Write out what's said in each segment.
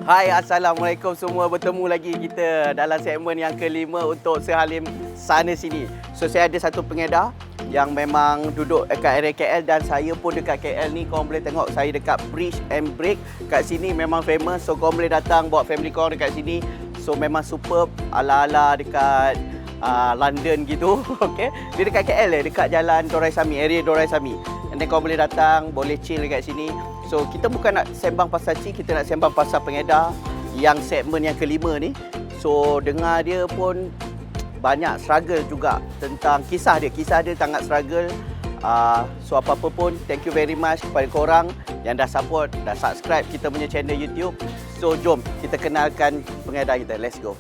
Hai, Assalamualaikum semua. Bertemu lagi kita dalam segmen yang kelima untuk Sehalim Sana Sini. So, saya ada satu pengedar yang memang duduk dekat area KL dan saya pun dekat KL ni. Korang boleh tengok saya dekat Bridge and Break. Kat sini memang famous. So, korang boleh datang bawa family korang dekat sini. So, memang superb ala-ala dekat London gitu. Okay. Dia dekat KL dekat jalan Dorai Sami, area Dorai Sami. And then korang boleh datang, boleh chill dekat sini. So, kita bukan nak sembang pasal Cik, kita nak sembang pasal pengedar yang segmen yang kelima ni. So, dengar dia pun banyak struggle juga tentang kisah dia. Kisah dia sangat struggle. So, apa-apa pun, thank you very much kepada korang yang dah support, dah subscribe kita punya channel YouTube. So, jom kita kenalkan pengedar kita. Let's go.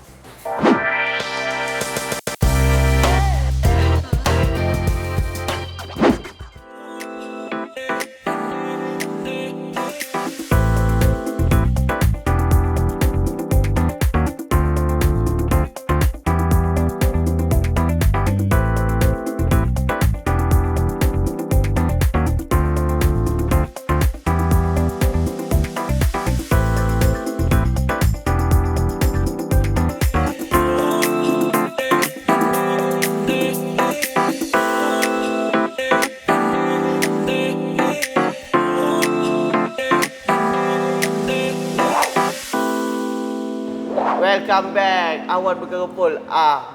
Welcome back. Awal bergerumpul.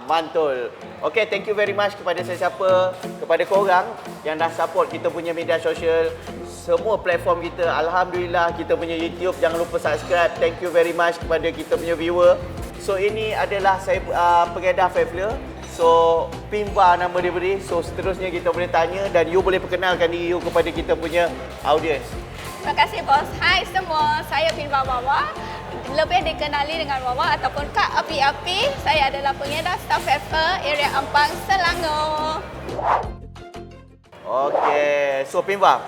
Mantul. Okay, thank you very much kepada sesiapa, kepada korang yang dah support kita punya media sosial, semua platform kita. Alhamdulillah, kita punya YouTube, jangan lupa subscribe. Thank you very much kepada kita punya viewer. So, ini adalah saya pengedar Favler. So, Pimba nama dia beri. So, seterusnya kita boleh tanya dan you boleh perkenalkan diri you kepada kita punya audience. Terima kasih, bos. Hai semua, saya Pimba Wawa. Lebih dikenali dengan Wawa ataupun Kak Api-Api. Saya adalah pengedar Star Pepper area Ampang, Selangor. Okey, so Pimba.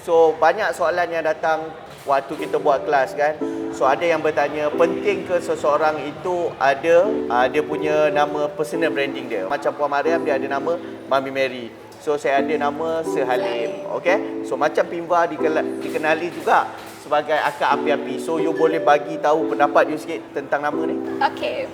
So, banyak soalan yang datang waktu kita buat kelas kan. So, ada yang bertanya, penting ke seseorang itu ada dia punya nama personal branding dia. Macam Puan Mariam, dia ada nama Mami Mary. So, saya ada nama Sehalim. Okey. So, macam Pimba dikenali juga sebagai Akak Api-Api. So, you boleh bagi tahu pendapat you sikit tentang nama ni? Okey,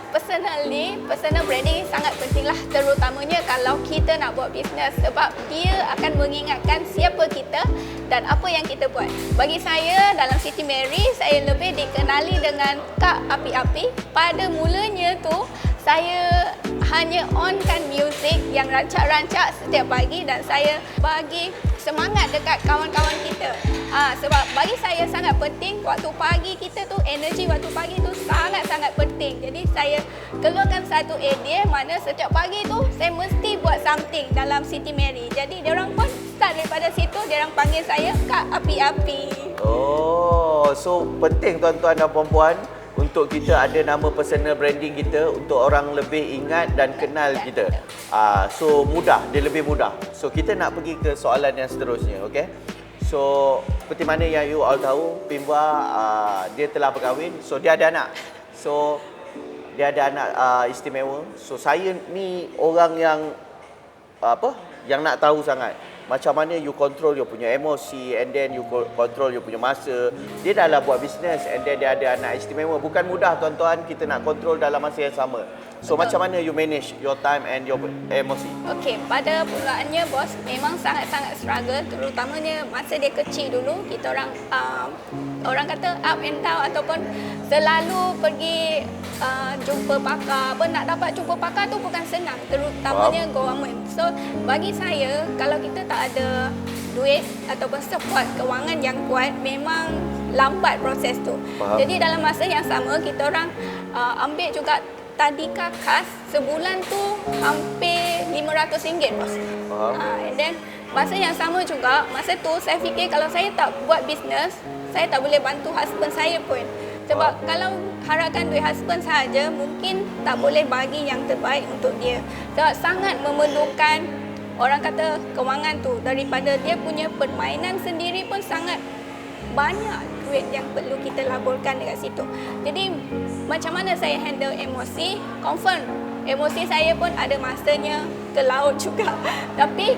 personal branding sangat penting lah, terutamanya kalau kita nak buat bisnes, sebab dia akan mengingatkan siapa kita dan apa yang kita buat. Bagi saya, dalam Siti Mary, saya lebih dikenali dengan Kak Api-Api. Pada mulanya tu, saya hanya onkan muzik yang rancak-rancak setiap pagi dan saya bagi semangat dekat kawan-kawan kita. Sebab bagi saya sangat penting waktu pagi kita tu, energi waktu pagi tu sangat-sangat penting. Jadi saya keluarkan satu idea mana setiap pagi tu saya mesti buat something dalam Siti Mary. Jadi diorang pun start daripada situ, diorang panggil saya Kak Api-Api. Oh, so penting tuan-tuan dan puan-puan untuk kita ada nama personal branding kita untuk orang lebih ingat dan kenal kita. So mudah, dia lebih mudah. So kita nak pergi ke soalan yang seterusnya, okey? So seperti mana yang you all tahu, Pimba dia telah berkahwin. So dia ada anak. So dia ada anak istimewa. So saya ni orang yang yang nak tahu sangat macam mana you control you punya emosi, and then you control you punya masa. Dia dah lah buat bisnes and then dia ada anak istimewa. Bukan mudah tuan-tuan kita nak control dalam masa yang sama. So, macam mana you manage your time and your emosi? Okey, pada mulaannya bos memang sangat-sangat struggle, terutamanya masa dia kecil dulu. Kita orang kata up and down ataupun selalu pergi jumpa pakar. Nak dapat jumpa pakar tu bukan senang, terutamanya government. So, bagi saya kalau kita tak ada duit ataupun support kewangan yang kuat, memang lambat proses tu. Jadi dalam masa yang sama kita orang ambil juga tadika khas, sebulan tu hampir RM500 bos. And then masa yang sama juga, masa tu saya fikir kalau saya tak buat bisnes, saya tak boleh bantu husband saya pun. Sebab kalau harapkan duit husband sahaja, mungkin tak boleh bagi yang terbaik untuk dia. Sebab sangat memerlukan, orang kata, kewangan tu. Daripada dia punya permainan sendiri pun sangat banyak duit yang perlu kita laburkan dekat situ. Jadi macam mana saya handle emosi? Confirm emosi saya pun ada masanya ke laut juga. Tapi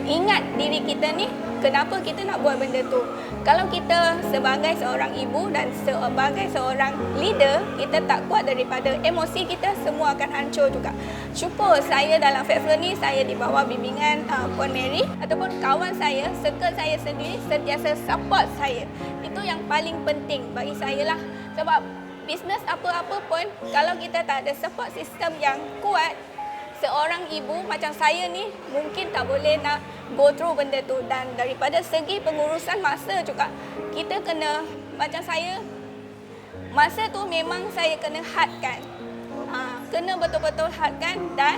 ingat diri kita ni kenapa kita nak buat benda tu. Kalau kita sebagai seorang ibu dan sebagai seorang leader, kita tak kuat daripada emosi kita, semua akan hancur juga. Syukur saya dalam Fatful ni, saya di bawah bimbingan Puan Mary ataupun kawan saya, circle saya sendiri sentiasa support saya. Itu yang paling penting bagi saya lah. Sebab bisnes apa-apa pun, kalau kita tak ada support system yang kuat, seorang ibu macam saya ni mungkin tak boleh nak go through benda tu. Dan daripada segi pengurusan masa juga, kita kena, macam saya, masa tu memang saya kena hadkan. Kena betul-betul hadkan, dan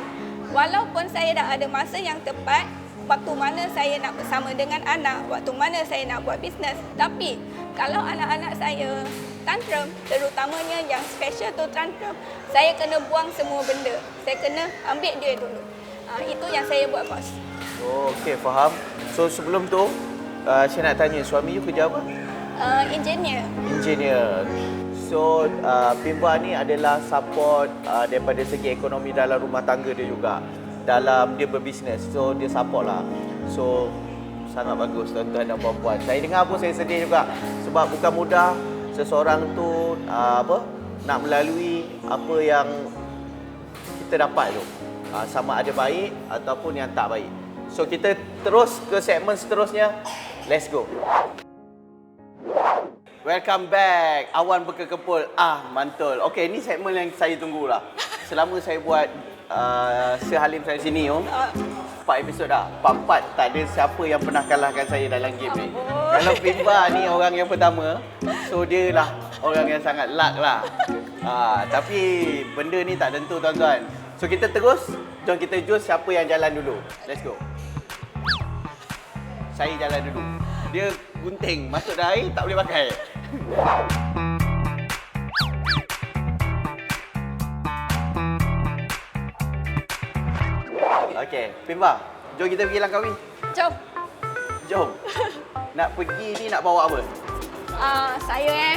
walaupun saya dah ada masa yang tepat, waktu mana saya nak bersama dengan anak, waktu mana saya nak buat bisnes. Tapi kalau anak-anak saya tantrum, terutamanya yang special tu tantrum, saya kena buang semua benda. Saya kena ambil dia dulu. Itu yang saya buat, bos. Oh, okey, faham. So sebelum tu, saya nak tanya, suami you kerja apa? Engineer. Engineer. So, Pimba ni adalah support daripada segi ekonomi dalam rumah tangga dia juga. Dalam dia berbisnes. So, dia support lah. So, sangat bagus tuan-tuan dan puan-puan. Saya dengar pun saya sedih juga. Sebab bukan mudah seseorang tu nak melalui apa yang kita dapat tu. Sama ada baik ataupun yang tak baik. So, kita terus ke segmen seterusnya. Let's go. Welcome back. Awan berkekepul. Mantul. Okey, ni segmen yang saya tunggulah. Selama saya buat Sehalim Sana Sini 4 episod dah. 4 tak ada siapa yang pernah kalahkan saya dalam game ni. Kalau Pimba ni orang yang pertama, so dia lah orang yang sangat luck lah. Tapi benda ni tak tentu tuan-tuan. So kita terus, jom kita jus siapa yang jalan dulu. Let's go. Saya jalan dulu. Dia gunting, masuk dalam air tak boleh pakai. Okey, Pimba, jom kita pergi Langkawi. Jom. Jom. Nak pergi ni nak bawa apa? Saya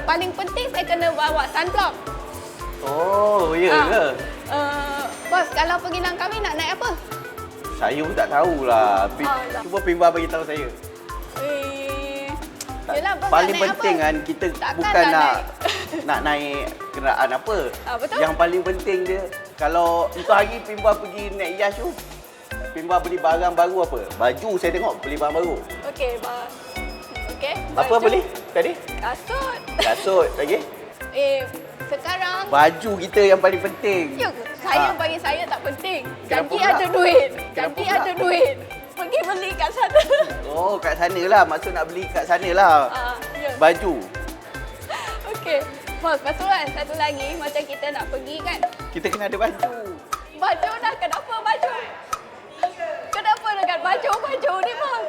paling penting saya kena bawa sunblock. Oh, ya ke? Bos, kalau pergi Langkawi nak naik apa? Saya pun tak tahulah. Cuba Pimba bagi tahu saya. Yelah, bos paling nak naik penting apa? kan kita Takkan bukan nak nak naik kenderaan apa. Betul. Yang paling penting dia, kalau untuk hari Pimba pergi naik Yash tu, Pimba beli barang baru apa? Baju saya tengok beli barang baru. Okey, bos. Okey. Apa beli tadi? Kasut. Kasut lagi? Sekarang Baju kita yang paling penting. ya, bagi saya tak penting. Kenapa Janji pula? ada duit. Kenapa Janji pula? ada duit. Pergi beli kat sana. Oh, kat sana lah. Maksud nak beli kat sana lah. Ya. Baju. Okey. Bos, lepas tu kan satu lagi macam kita nak pergi kan. Kita kena ada baju. Baju dah, kenapa baju? Kenapa dengan baju ni, bos?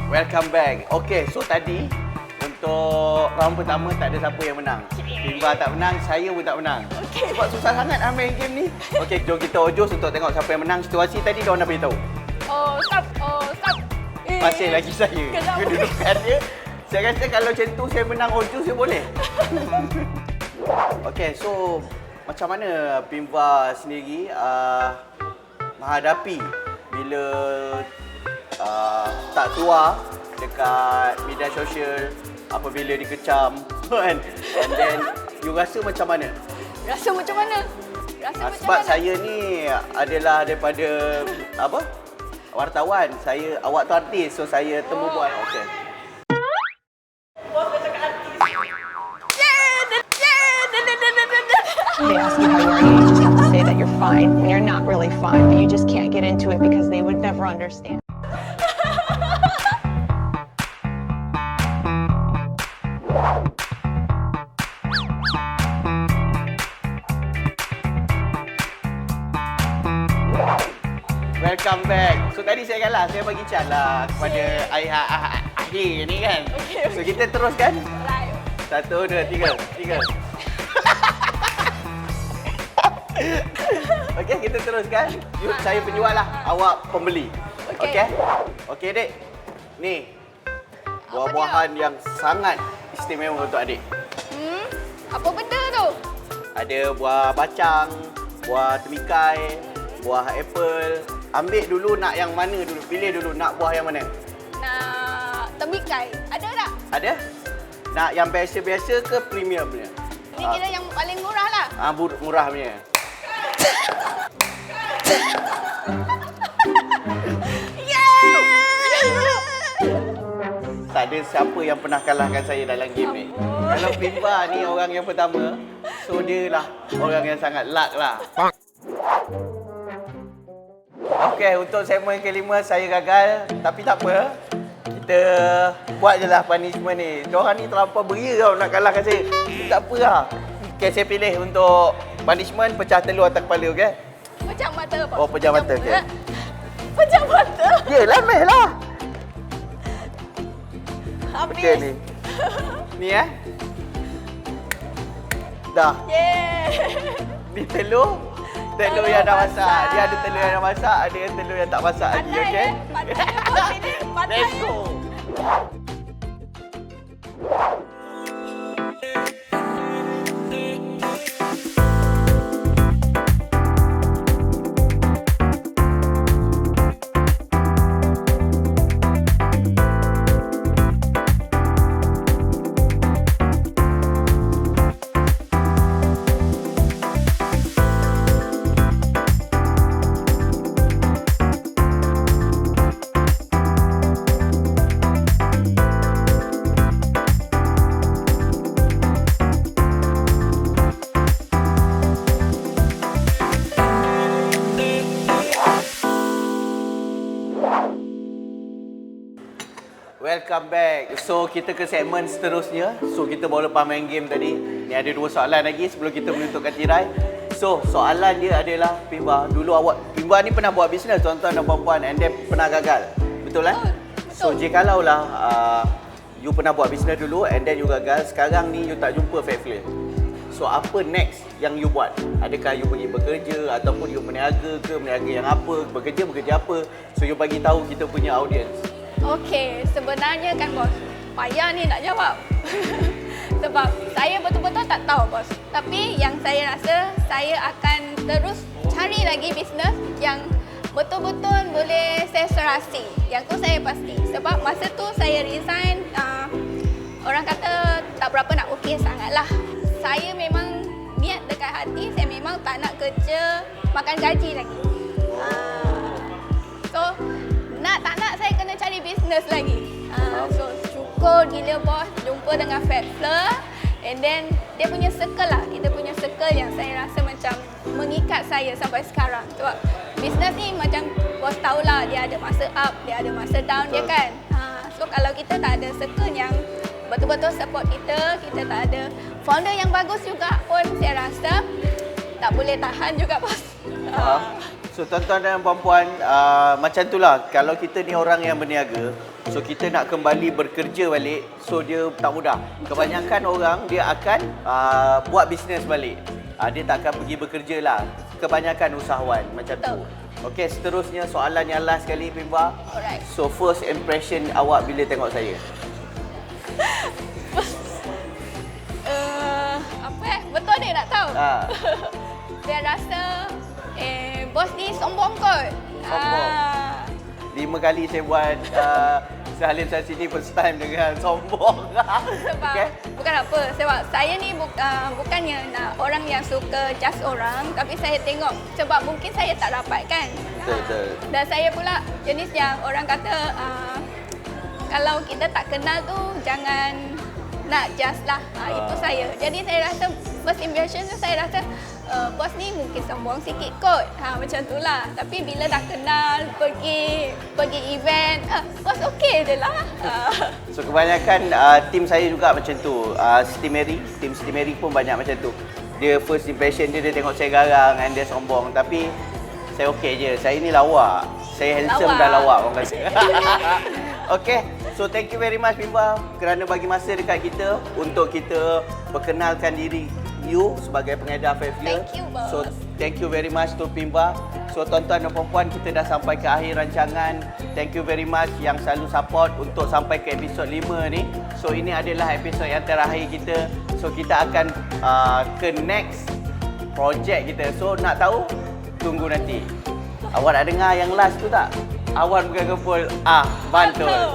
Welcome back. Okay, so tadi untuk round pertama tak ada siapa yang menang. Pimba tak menang, saya pun tak menang. Okay. Sebab susah sangat main game ni. Okay, jom kita ojos untuk tengok siapa yang menang. Situasi tadi diorang dah beritahu. Stop. Masih lagi saya. Kenapa? Kedudukan dia. Saya rasa kalau macam tu saya menang ojos saya boleh. Okay, so macam mana Pimba sendiri menghadapi bila tak keluar dekat media sosial apabila dikecam kan? And then you rasa macam mana? Rasa macam mana? Sebab saya ni adalah daripada wartawan. Awak tu artis, so saya temu buat. Okey. They ask you how you are, you just have to say that you're fine when you're not really fine, but you just can't get into it because they would never understand. Welcome back. So tadi saya kalah, saya bagi chance lah kepada akhir ni kan. Okay. So kita teruskan. Live. 1, 2, 3. Okey, kita teruskan. You, saya penjual lah, awak pembeli. Okey? Okey, Dek. Ni, buah-buahan yang sangat istimewa untuk adik. Apa benda tu? Ada buah bacang, buah temikai, buah apple. Ambil dulu nak yang mana dulu. Pilih dulu nak buah yang mana. Nak temikai. Ada tak? Ada? Nak yang biasa-biasa ke premium punya? Ni kira yang paling murah lah. Murah punya. Tak ada siapa yang pernah kalahkan saya dalam game ni. Kalau Pimba ni orang yang pertama, so dia lah orang yang sangat luck lah. Okey, untuk segmen kelima saya gagal, tapi tak apa. Kita buat je lah punishment ni. Diorang ni terlampau beria tau nak kalahkan saya. Tak apa lah. Okey, saya pilih untuk punishment pecah telur atas kepala, okey? Pecah mata apa? Oh, pecah mata, okey. Pecah mata? Yelah, meh lah. Habis. Okey ni. Ni Dah. Yeay. Ni telur. Telur yang dah masak. Dia ada telur yang dah masak, ada yang telur yang tak masak lagi, Pandai okey? Pandai bos ini. Pandai. Let's go. Welcome back. So kita ke segmen seterusnya. So kita baru lepas main game tadi. Ni ada 2 soalan lagi sebelum kita menentukan tirai. So soalan dia adalah Pimba, dulu Pimba ni pernah buat bisnes tuan-tuan dan puan-puan and then pernah gagal. Betul kan? So jikalaulah you pernah buat bisnes dulu and then you gagal, sekarang ni you tak jumpa fair play. So apa next yang you buat? Adakah you pergi bekerja ataupun you berniaga ke, berniaga yang apa, bekerja apa? So you bagi tahu kita punya audience. Okey, sebenarnya kan bos, payah ni nak jawab. Sebab saya betul-betul tak tahu bos. Tapi yang saya rasa, saya akan terus cari lagi bisnes yang betul-betul boleh saya serasi. Yang tu saya pasti. Sebab masa tu saya resign, orang kata tak berapa nak okey sangatlah. Saya memang niat dekat hati, saya memang tak nak kerja makan gaji lagi. So, nak tak nak saya kena cari bisnes lagi. So syukur gila bos jumpa dengan Fatfler and then dia punya circle lah. Kita punya circle yang saya rasa macam mengikat saya sampai sekarang. Sebab bisnes ni macam bos tahulah dia ada masa up, dia ada masa down dia kan. So kalau kita tak ada circle yang betul-betul support kita, kita tak ada founder yang bagus juga pun saya rasa tak boleh tahan juga bos. So tuan-tuan dan puan-puan, macam itulah kalau kita ni orang yang berniaga, so kita nak kembali bekerja balik, so dia tak mudah. Kebanyakan orang dia akan buat bisnes balik. Dia tak akan pergi bekerja lah. Kebanyakan usahawan macam tu. Okey, seterusnya soalan yang last sekali Pimba. Alright. So first impression awak bila tengok saya? Betul ni nak tahu? Saya rasa bos ni sombong kot. Sombong. 5 kali saya buat Sehalim saya sini first time dengan sombong. Sebab bukan apa, sebab saya ni bukannya nak orang yang suka just orang, tapi saya tengok sebab mungkin saya tak rapat kan. Betul. Dan saya pula jenis yang orang kata kalau kita tak kenal tu jangan nak just lah. Itu saya. Jadi saya rasa first impression tu saya rasa bos ni mungkin sombong sikit kot. Macam tu lah. Tapi bila dah kenal, pergi event, bos okey je lah. So kebanyakan tim saya juga macam tu. Tim Siti Mary pun banyak macam tu. Dia first impression dia tengok saya garang and dia sombong. Tapi saya okey je. Saya ni lawak. Saya handsome dah lawak orang kata. Okey. So thank you very much Pimba kerana bagi masa dekat kita untuk kita perkenalkan diri you sebagai pengedar Fairfield. Thank you, boss. So thank you very much to Pimba. So tuan-tuan dan puan-puan, kita dah sampai ke akhir rancangan. Thank you very much yang selalu support untuk sampai ke episod 5 ni. So ini adalah episod yang terakhir kita. So kita akan ke next project kita. So nak tahu, tunggu nanti. Awak nak dengar yang last tu tak? Awan bukan kepul. Mantul.